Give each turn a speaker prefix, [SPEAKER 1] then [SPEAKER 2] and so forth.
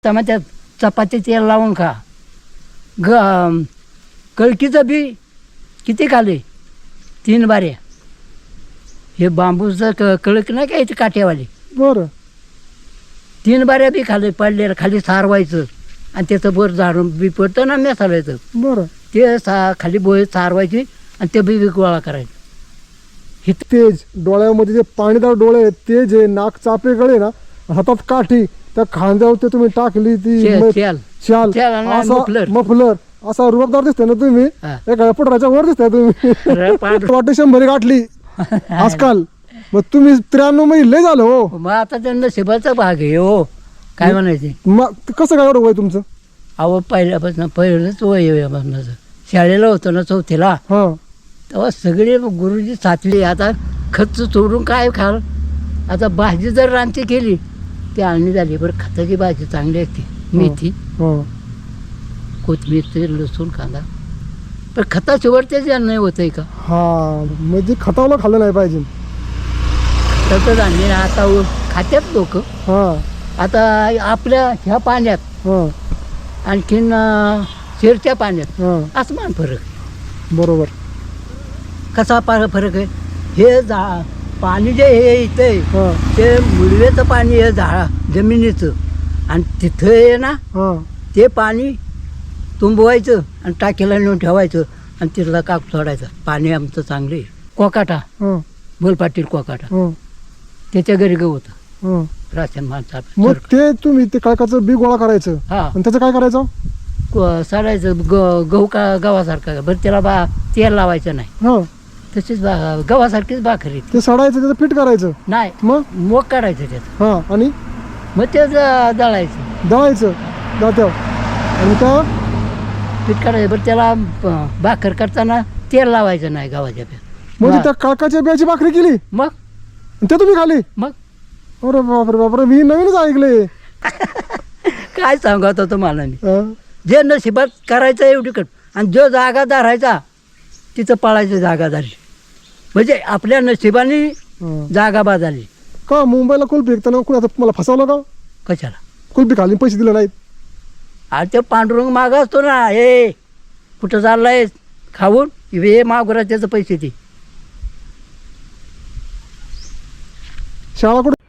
[SPEAKER 1] टमाट्या चपाती तेल लावून खा. कळकीचं बी किती खाले 3 बाऱ्या. हे बांबूचं कळक नाही का इथे काठ्यावाली,
[SPEAKER 2] बरं
[SPEAKER 1] 3 बाऱ्या बी खाले. पडलेलं खाली सारवायचं आणि त्याचं वर झाडून बी पडतं ना मेसालायचं,
[SPEAKER 2] बरं.
[SPEAKER 1] ते खाली बोय सारवायची आणि ते बी गोळा करायचं.
[SPEAKER 2] तेज डोळ्यामध्ये जे पाणीदार डोळे आहेत, तेज आहे, नाक चापे गळे ना, हातात काठी, त्या खांद्यावर ते तुम्ही टाकली ती
[SPEAKER 1] शेल
[SPEAKER 2] शाल,
[SPEAKER 1] शेल आणि
[SPEAKER 2] असा
[SPEAKER 1] मफलर.
[SPEAKER 2] मफलर, असा रुबाबदार दिसते ना तुम्ही.
[SPEAKER 1] हा.
[SPEAKER 2] एका पुटराच्या वर दिसताय तुम्ही.
[SPEAKER 1] पांढरं.
[SPEAKER 2] वाटे 100 गाठली आजकाल. मग तुम्ही 93 मध्ये लय झालं हो.
[SPEAKER 1] मग आता त्या नशिबाचा भाग आहे हो, काय म्हणायचे.
[SPEAKER 2] मग कसं काय एवढं वय तुमचं?
[SPEAKER 1] अहो पहिलंच वय आहे माझं. शाळेला होतो ना 4थीला,
[SPEAKER 2] हा
[SPEAKER 1] तेव्हा सगळे गुरुजी साचले. आता खत सोडून काय खाल. आता भाजी जर रानची केली ती आळणी झाली. बरं खताची भाजी चांगली असते, मेथी,
[SPEAKER 2] हा
[SPEAKER 1] कोथिंबीर, तेल, लसूण, कांदा. पण खताशिवाय तेच नाही होतंय का.
[SPEAKER 2] हा म्हणजे खतावला खाल्लं नाही पाहिजे.
[SPEAKER 1] खताचं धान्य आता खात्यात लोक.
[SPEAKER 2] हा
[SPEAKER 1] आता आपल्या ह्या पाण्यात
[SPEAKER 2] हा
[SPEAKER 1] आणखीन शेरच्या पाण्यात
[SPEAKER 2] हा
[SPEAKER 1] आसमान फरक आहे.
[SPEAKER 2] बरोबर.
[SPEAKER 1] कसा फरक आहे. हे पाणी जे हे येतंय
[SPEAKER 2] हा
[SPEAKER 1] ते मुळवेचं पाणी आहे, जमिनीचं. आणि तिथं आहे ना,
[SPEAKER 2] हा
[SPEAKER 1] ते पाणी तुंबवायचं आणि टाकीला नेऊन ठेवायचं आणि तिथला काप सोडायचा. पाणी आमचं चांगलं आहे. कोकाटा,
[SPEAKER 2] हा
[SPEAKER 1] बोलपाटील कोकाटा,
[SPEAKER 2] हा
[SPEAKER 1] त्याच्या घरी गवत
[SPEAKER 2] हा.
[SPEAKER 1] राशन माणसा.
[SPEAKER 2] मग ते तुम्ही ते काळकाचं बी गोळा करायचं
[SPEAKER 1] हा,
[SPEAKER 2] आणि त्याचं काय करायचं?
[SPEAKER 1] साडायचं गहू का गव्हासारखा. बरं त्याला तेल लावायचं नाही,
[SPEAKER 2] हा
[SPEAKER 1] तशीच गव्हासारखीच भाकरी.
[SPEAKER 2] ते सडायचं, त्याचं पीठ करायचं.
[SPEAKER 1] नाही,
[SPEAKER 2] मग
[SPEAKER 1] मोग काढायचं त्याचं,
[SPEAKER 2] हा आणि
[SPEAKER 1] मग ते दळायचं.
[SPEAKER 2] दळायचं जात्यावर आणि त्या
[SPEAKER 1] पीठ काढायचं. बरं त्याला भाकर करताना तेल लावायचं नाही गव्हाच्या पेठ.
[SPEAKER 2] म्हणजे त्या काळकाच्या बियाची भाकरी केली
[SPEAKER 1] मग
[SPEAKER 2] आणि ते तुम्ही खाली?
[SPEAKER 1] मग
[SPEAKER 2] अरे बापरे बापरे, मी नवीनच ऐकले.
[SPEAKER 1] काय सांगत होतं मला मी.
[SPEAKER 2] हा.
[SPEAKER 1] जे नशिबात करायचं एवढी कट. आणि जो जागा धरायचा तिथं पळायचं जागादारी. म्हणजे आपल्या नशिबाने
[SPEAKER 2] हा.
[SPEAKER 1] जागा बाजाली.
[SPEAKER 2] का मुंबईला कुल्फी विकताना कोणी आता मला फसवलं का?
[SPEAKER 1] कशाला.
[SPEAKER 2] कुल्फी खाली पैसे दिले नाहीत.
[SPEAKER 1] आणि ते पांडुरंग माग असतो ना, हे कुठं चाललाय खाऊन, हे मागुरा त्याचं पैसे ते.
[SPEAKER 2] शाळा कुठे?